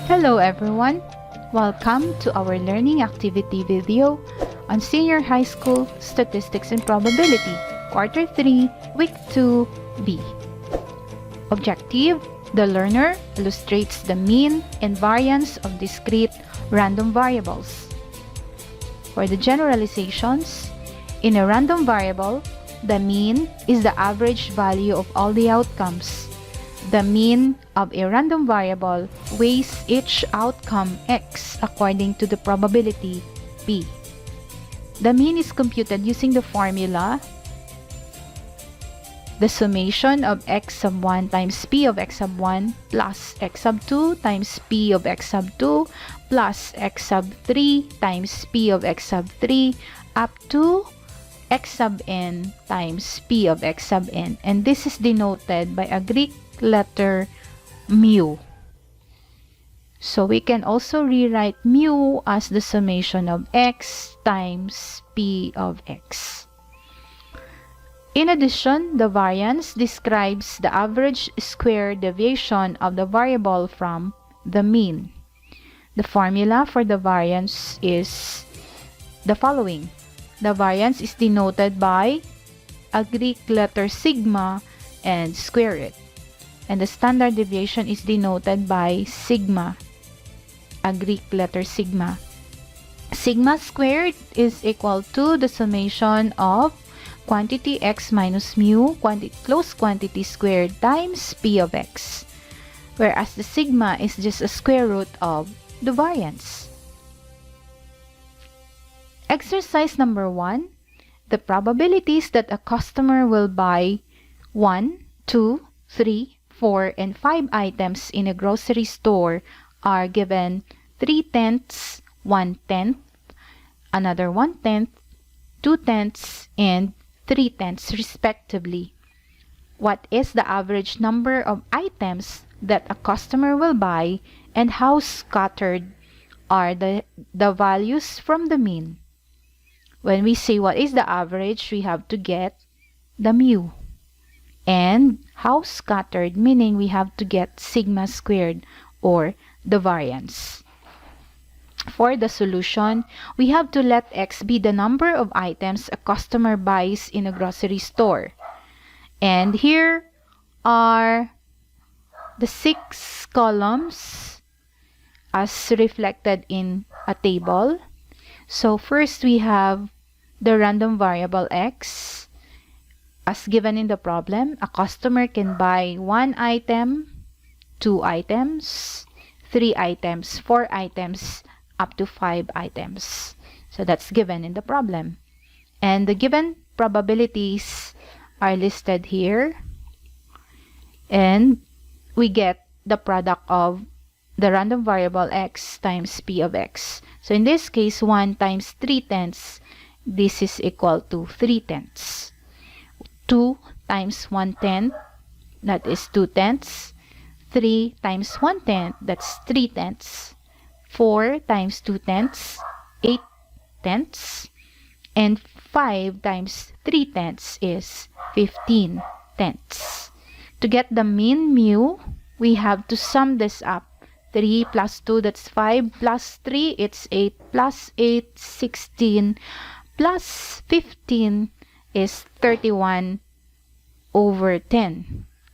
Hello everyone! Welcome to our learning activity video on Senior High School Statistics and Probability, Quarter 3, Week 2-B. Objective: the learner illustrates the mean and variance of discrete random variables. For the generalizations, in a random variable, the mean is the average value of all the outcomes. The mean of a random variable weighs each outcome x according to the probability p. The mean is computed using the formula the summation of x sub 1 times p of x sub 1 plus x sub 2 times p of x sub 2 plus x sub 3 times p of x sub 3 up to x sub n times p of x sub n, and this is denoted by a Greek letter mu. So we can also rewrite mu as the summation of x times p of x. In addition, the variance describes the average square deviation of the variable from the mean. The formula for the variance is the following. The variance is denoted by a Greek letter sigma and square root. And the standard deviation is denoted by sigma, a Greek letter sigma. Sigma squared is equal to the summation of quantity x minus mu, closed quantity squared times p of x, whereas the sigma is just a square root of the variance. Exercise number 1. The probabilities that a customer will buy 1, 2, 3, 4, and 5 items in a grocery store are given 3/10, 1/10, another 1/10, 2/10, and 3/10 respectively. What is the average number of items that a customer will buy, and how scattered are the values from the mean? When we say what is the average, we have to get the mu. And how scattered, meaning we have to get sigma squared or the variance. For the solution, we have to let x be the number of items a customer buys in a grocery store. And here are the 6 columns as reflected in a table. So first we have the random variable x. As given in the problem, a customer can buy 1 item, 2 items, 3 items, 4 items, up to 5 items. So that's given in the problem. And the given probabilities are listed here. And we get the product of the random variable x times p of x. So in this case, 1 times 3/10, this is equal to 3/10. 2 times 1/10, that is 2/10. 3 times 1/10, that's 3/10. 4 times 2/10, 8/10. And 5 times 3/10 is 15/10. To get the mean mu, we have to sum this up. 3 plus 2, that's 5, plus 3, it's 8, plus 8, 16, plus 15 is 31/10,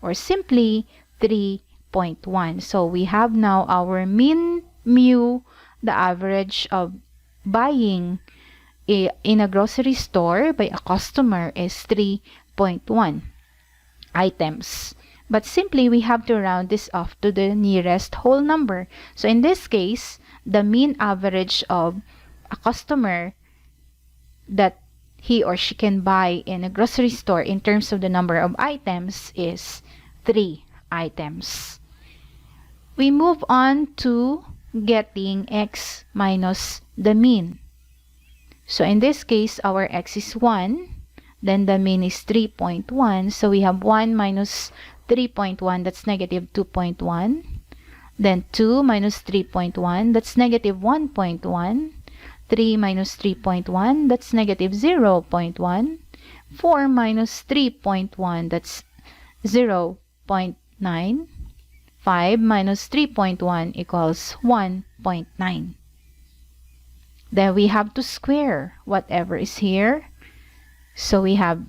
or simply 3.1. So we have now our mean mu, the average of buying in a grocery store by a customer is 3.1 items. But simply we have to round this off to the nearest whole number. So in this case, the mean average of a customer that he or she can buy in a grocery store in terms of the number of items is 3 items. We move on to getting x minus the mean. So in this case, our x is 1, then the mean is 3.1. So we have 1 minus 3.1, that's negative 2.1. Then 2 minus 3.1, that's negative 1.1. 3 minus 3.1, that's negative 0.1. 4 minus 3.1, that's 0.9. 5 minus 3.1 equals 1.9. Then we have to square whatever is here. So we have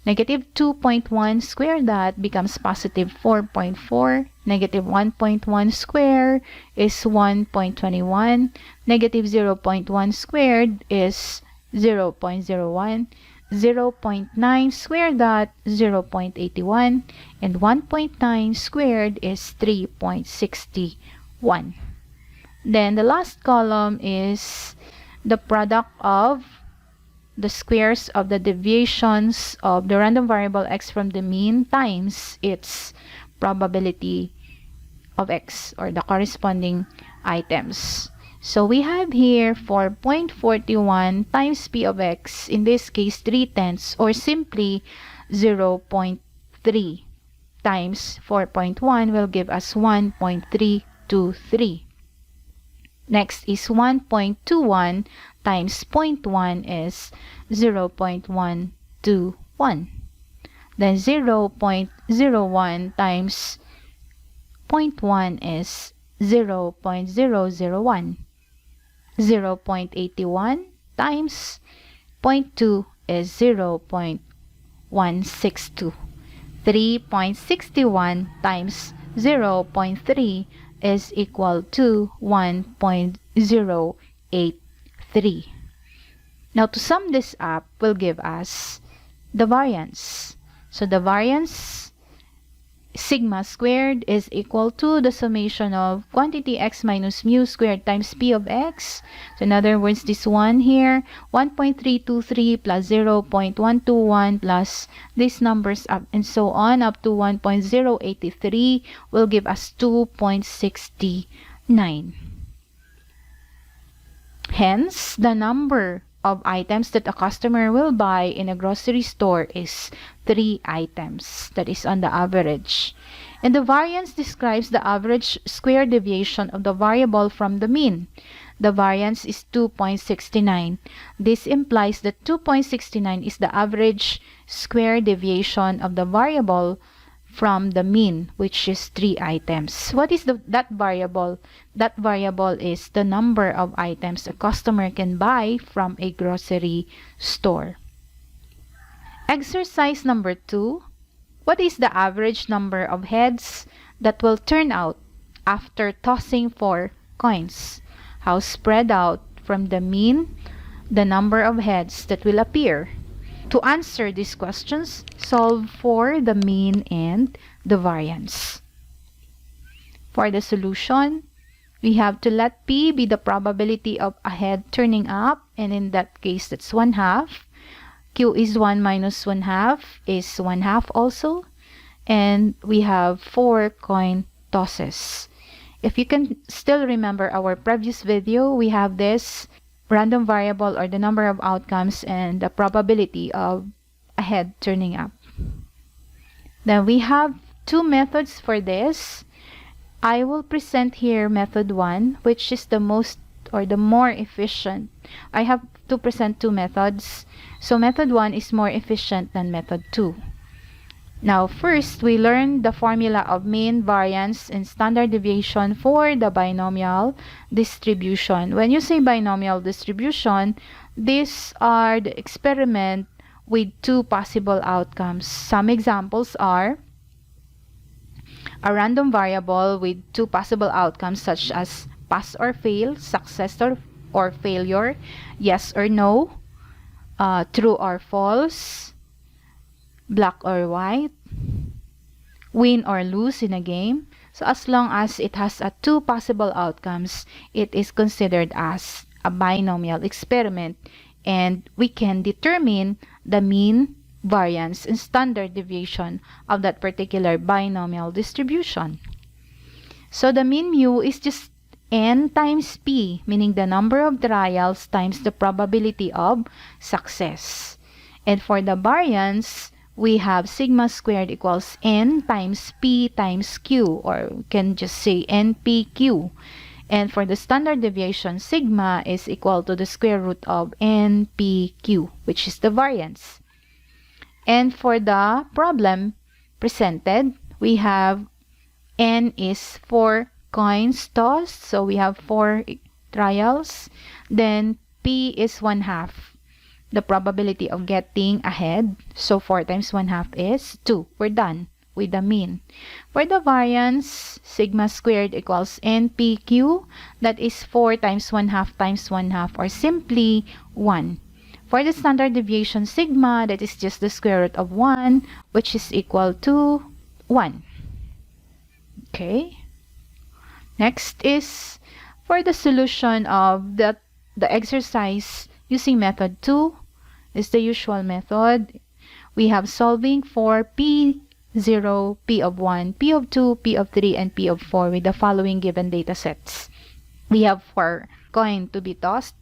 negative 2.1 square that becomes positive 4.4. Negative 1.1 squared is 1.21. Negative 0.1 squared is 0.01. 0.9 squared that 0.81. And 1.9 squared is 3.61. Then the last column is the product of the squares of the deviations of the random variable x from the mean times its probability of x, or the corresponding items. So we have here 4.41 times p of x, in this case 3/10, or simply 0.3 times 4.1 will give us 1.323. Next is 1.21 times 0.1 is 0.121. Then 0.01 times 0.1 is 0.001. 0.81 times 0.2 is 0.162. 3.61 times 0.3 is equal to 1.083. Now to sum this up will give us the variance. So the variance sigma squared is equal to the summation of quantity x minus mu squared times p of x. So in other words, this one here, 1.323 plus 0.121 plus these numbers up and so on up to 1.083 will give us 2.69. Hence, the number of items that a customer will buy in a grocery store is 3 items. That is on the average. And the variance describes the average square deviation of the variable from the mean. The variance is 2.69. This implies that 2.69 is the average square deviation of the variable from the mean, which is 3 items. What is that variable? That variable is the number of items a customer can buy from a grocery store. Exercise number 2. What is the average number of heads that will turn out after tossing 4 coins? How spread out from the mean the number of heads that will appear? To answer these questions, solve for the mean and the variance. For the solution, we have to let P be the probability of a head turning up, and in that case, that's 1/2. Q is 1 minus 1/2 is 1/2 also. And we have 4 coin tosses. If you can still remember our previous video, we have this random variable, or the number of outcomes, and the probability of a head turning up. Then we have 2 methods for this. I will present here method 1, which is the most or the more efficient. I have to present 2 methods. So method 1 is more efficient than method 2. Now first, we learn the formula of mean, variance, and standard deviation for the binomial distribution. When you say binomial distribution, these are the experiment with 2 possible outcomes. Some examples are a random variable with 2 possible outcomes, such as pass or fail, success or failure, yes or no, true or false, black or white, win or lose in a game. So as long as it has 2 possible outcomes, it is considered as a binomial experiment, and we can determine the mean, variance, and standard deviation of that particular binomial distribution. So the mean mu is just n times p, meaning the number of trials times the probability of success. And for the variance, we have sigma squared equals n times p times q, or we can just say npq. And for the standard deviation, sigma is equal to the square root of npq, which is the variance. And for the problem presented, we have N is 4 coins tossed, so we have 4 trials. Then P is 1/2. The probability of getting ahead. So 4 times 1/2 is 2. We're done with the mean. For the variance, sigma squared equals NPQ. That is 4 times 1/2 times 1/2, or simply 1. For the standard deviation sigma, that is just the square root of 1, which is equal to 1. Okay. Next is for the solution of the exercise using method 2 is the usual method. We have solving for P0, P of 1, P of 2, P of 3, and P of 4 with the following given data sets. We have 4 coin to be tossed.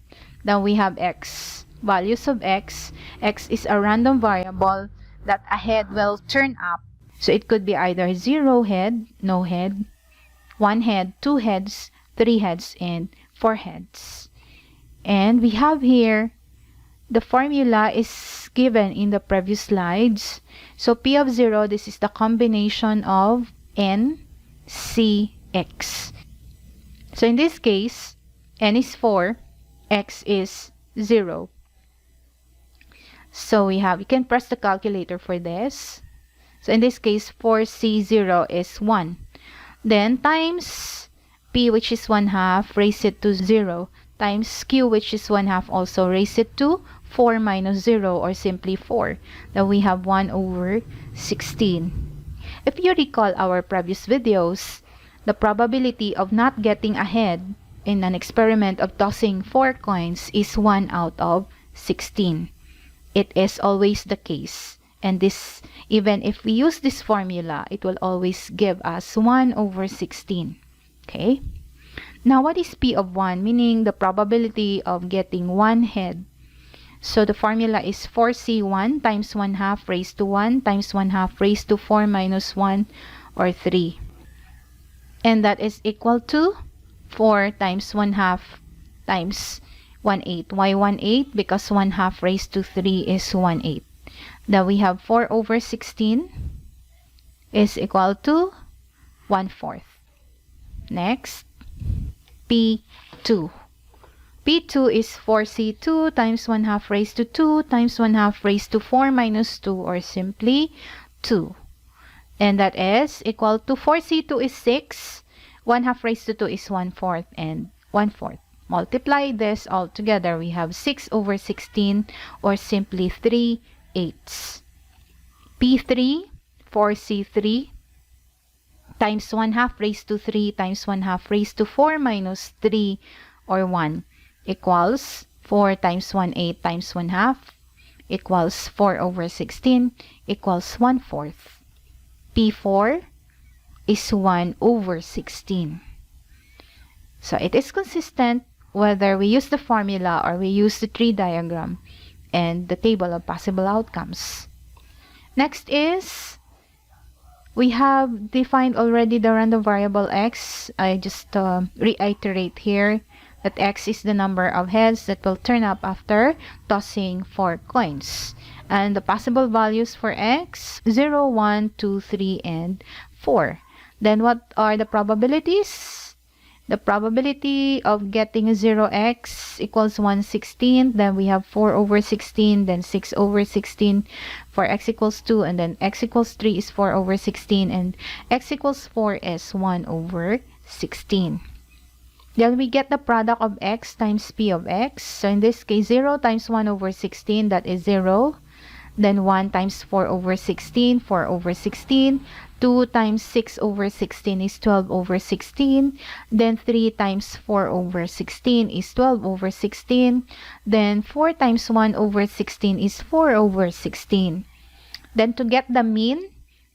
Then we have X. Values of X. X is a random variable that a head will turn up. So it could be either 0 head, no head, 1 head, 2 heads, 3 heads, and 4 heads. And we have here the formula is given in the previous slides. So P of 0, this is the combination of N, C, X. So in this case, N is 4, X is 0. So we can press the calculator for this. So in this case, 4C0 is 1. Then times P, which is 1/2, raise it to 0. Times Q, which is 1/2, also raise it to 4 minus 0, or simply 4. Then we have 1/16. If you recall our previous videos, the probability of not getting ahead in an experiment of tossing 4 coins is 1/16. It is always the case. And this, even if we use this formula, it will always give us 1/16. Okay? Now, what is P of 1? Meaning the probability of getting 1 head. So the formula is 4C1 times 1/2 raised to 1 times 1/2 raised to 4 minus 1, or 3. And that is equal to 4 times 1/2 times 1/8. Why 1/8? Because 1/2 raised to 3 is 1/8. Then we have 4/16 is equal to 1/4. Next, P2. P2 is 4C2 times 1/2 raised to 2 times 1/2 raised to 4 minus 2, or simply 2. And that is equal to 4C2 is 6, 1/2 raised to 2 is 1/4, and 1/4. Multiply this all together, we have 6/16, or simply 3/8. P3, 4C3 times 1/2 raised to 3 times 1/2 raised to 4 minus 3, or 1, equals 4 times 1/8 times 1/2 equals 4/16 equals 1/4. P4 is 1/16. So it is consistent whether we use the formula or we use the tree diagram and the table of possible outcomes. Next is, we have defined already the random variable X. I just reiterate here that X is the number of heads that will turn up after tossing 4 coins. And the possible values for X, 0, 1, 2, 3, and 4. Then what are the probabilities? The probability of getting 0x equals 1/16. Then we have 4/16, then 6/16 for x equals 2, and then x equals 3 is 4/16, and x equals 4 is 1/16. Then we get the product of x times p of x. So in this case, 0 times 1/16, that is 0. Then 1 times 4/16, 4/16. 2 times 6/16 is 12/16. Then 3 times 4/16 is 12/16. Then 4 times 1/16 is 4/16. Then to get the mean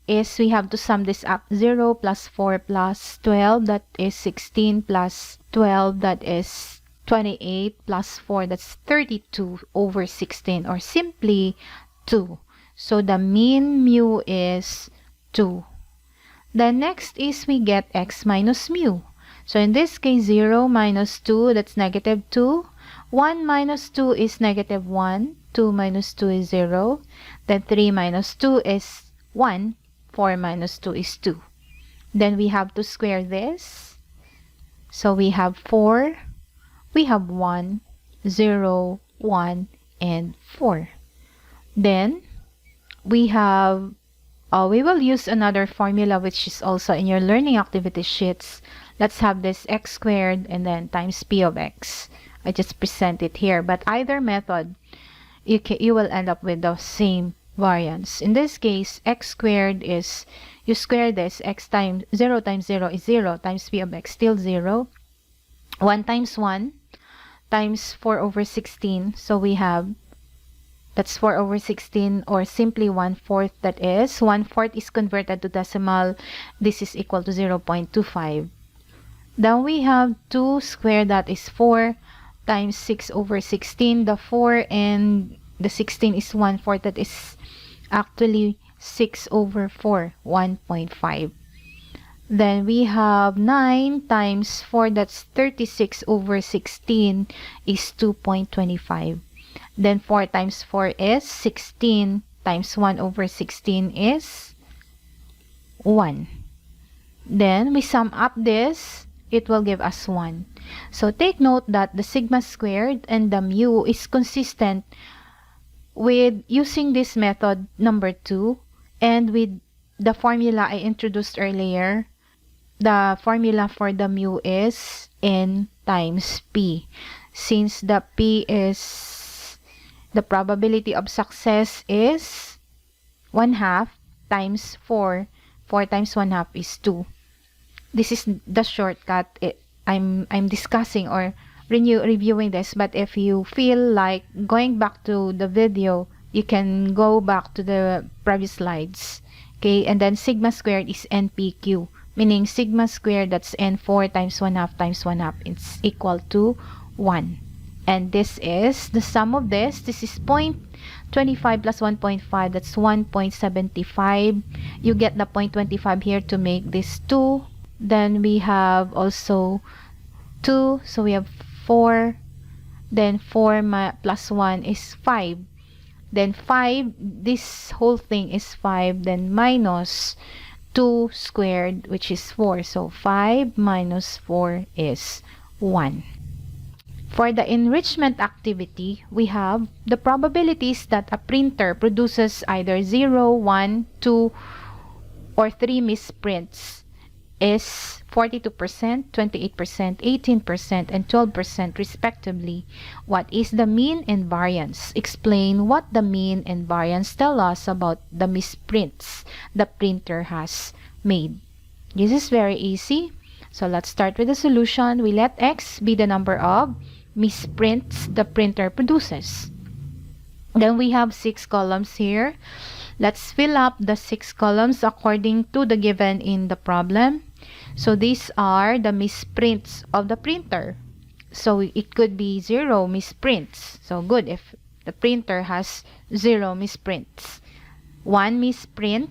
is we have to sum this up. 0 plus 4 plus 12, that is 16, plus 12, that is 28, plus 4, that's 32/16, or simply 2. So the mean mu is 2. Then next is we get x minus mu. So in this case, 0 minus 2, that's -2. 1 minus 2 is -1. 2 minus 2 is 0. Then 3 minus 2 is 1. 4 minus 2 is 2. Then we have to square this. So we have 4, we have 1, 0, 1, and 4. Then we have, we will use another formula which is also in your learning activity sheets. Let's have this x squared and then times p of x. I just present it here, but either method, you will end up with the same variance. In this case, x squared is, you square this, x times 0 is 0, times p of x, still 0. 1 times 1 times 4 over 16. So we have, that's 4 over 16, or simply 1/4, that is. 1/4 is converted to decimal. This is equal to 0.25. Then we have 2 squared, that is 4, times 6 over 16. The 4 and the 16 is 1/4, that is actually 6 over 4, 1.5. Then we have 9 times 4, that's 36 over 16, is 2.25. Then 4 times 4 is 16, times 1 over 16 is 1. Then we sum up this, it will give us 1. So take note that the sigma squared and the mu is consistent with using this method number 2, and with the formula I introduced earlier. The formula for the mu is n times p. Since the p is, the probability of success is 1/2 times 4. 4 times 1/2 is 2. This is the shortcut I'm discussing or reviewing this, but if you feel like going back to the video, you can go back to the previous slides. Okay, and then sigma squared is npq, meaning sigma squared, that's n4 times 1/2 times 1/2, it's equal to 1. And this is the sum of this. This is 0.25 plus 1.5, that's 1.75. You get the 0.25 here to make this 2. Then we have also 2, so we have 4. Then 4 plus 1 is 5. Then 5, this whole thing is 5. Then minus 2 squared, which is 4. So 5 minus 4 is 1. For the enrichment activity, we have the probabilities that a printer produces either 0, 1, 2, or 3 misprints is 42%, 28%, 18%, and 12% respectively. What is the mean and variance? Explain what the mean and variance tell us about the misprints the printer has made. This is very easy. So let's start with the solution. We let x be the number of misprints the printer produces. Then we have 6 columns here. Let's fill up the 6 columns according to the given in the problem. So these are the misprints of the printer. So it could be 0 misprints. So good if the printer has 0 misprints. 1 misprint,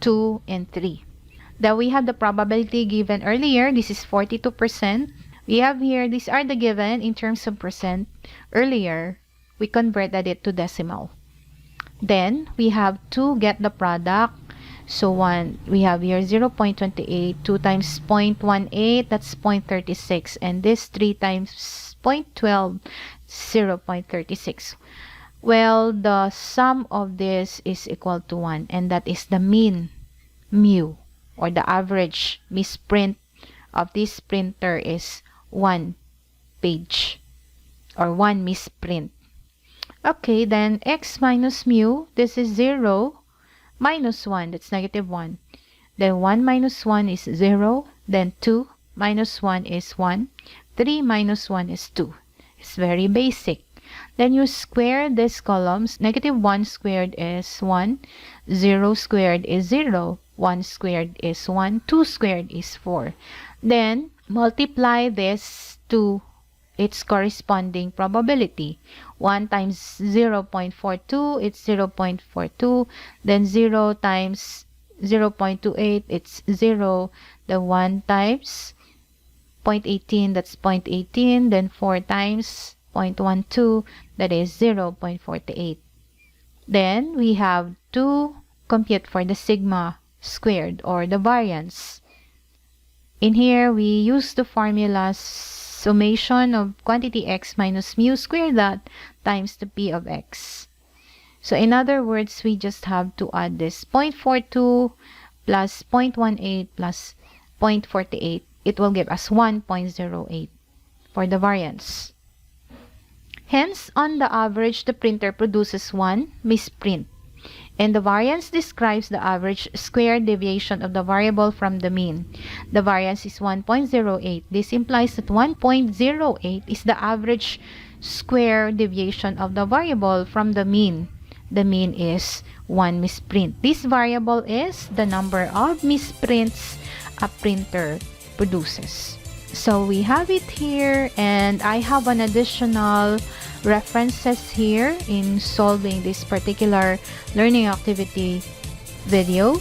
2, and 3. Then we have the probability given earlier. This is 42%. We have here, these are the given in terms of percent. Earlier, we converted it to decimal. Then we have to get the product. So we have here 0.28, 2 times 0.18, that's 0.36, and this 3 times 0.12, 0.36. Well, the sum of this is equal to 1, and that is the mean mu, or the average misprint of this printer is 1 page, or 1 misprint. Okay, then x minus mu, this is 0, minus 1, that's negative 1. Then 1 minus 1 is 0. Then 2 minus 1 is 1. 3 minus 1 is 2. It's very basic. Then you square these columns. Negative 1 squared is 1. 0 squared is 0. 1 squared is 1. 2 squared is 4. Then multiply this to its corresponding probability. 1 times 0.42, it's 0.42. Then 0 times 0.28, it's 0. Then 1 times 0.18, that's 0.18. Then 4 times 0.12, that is 0.48. Then we have to compute for the sigma squared, or the variance. In here, we use the formula summation of quantity x minus mu square dot times the p of x. So in other words, we just have to add this 0.42 plus 0.18 plus 0.48. It will give us 1.08 for the variance. Hence, on the average, the printer produces one misprint. And the variance describes the average square deviation of the variable from the mean. The variance is 1.08. This implies that 1.08 is the average square deviation of the variable from the mean. The mean is 1 misprint. This variable is the number of misprints a printer produces. So we have it here, and I have an additional references here in solving this particular learning activity video,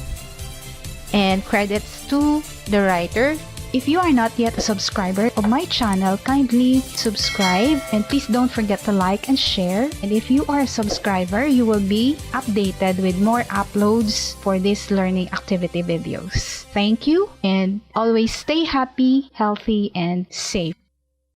and credits to the writer. If you are not yet a subscriber of my channel, kindly subscribe, and please don't forget to like and share. And if you are a subscriber, you will be updated with more uploads for these learning activity videos. Thank you, and always stay happy, healthy, and safe.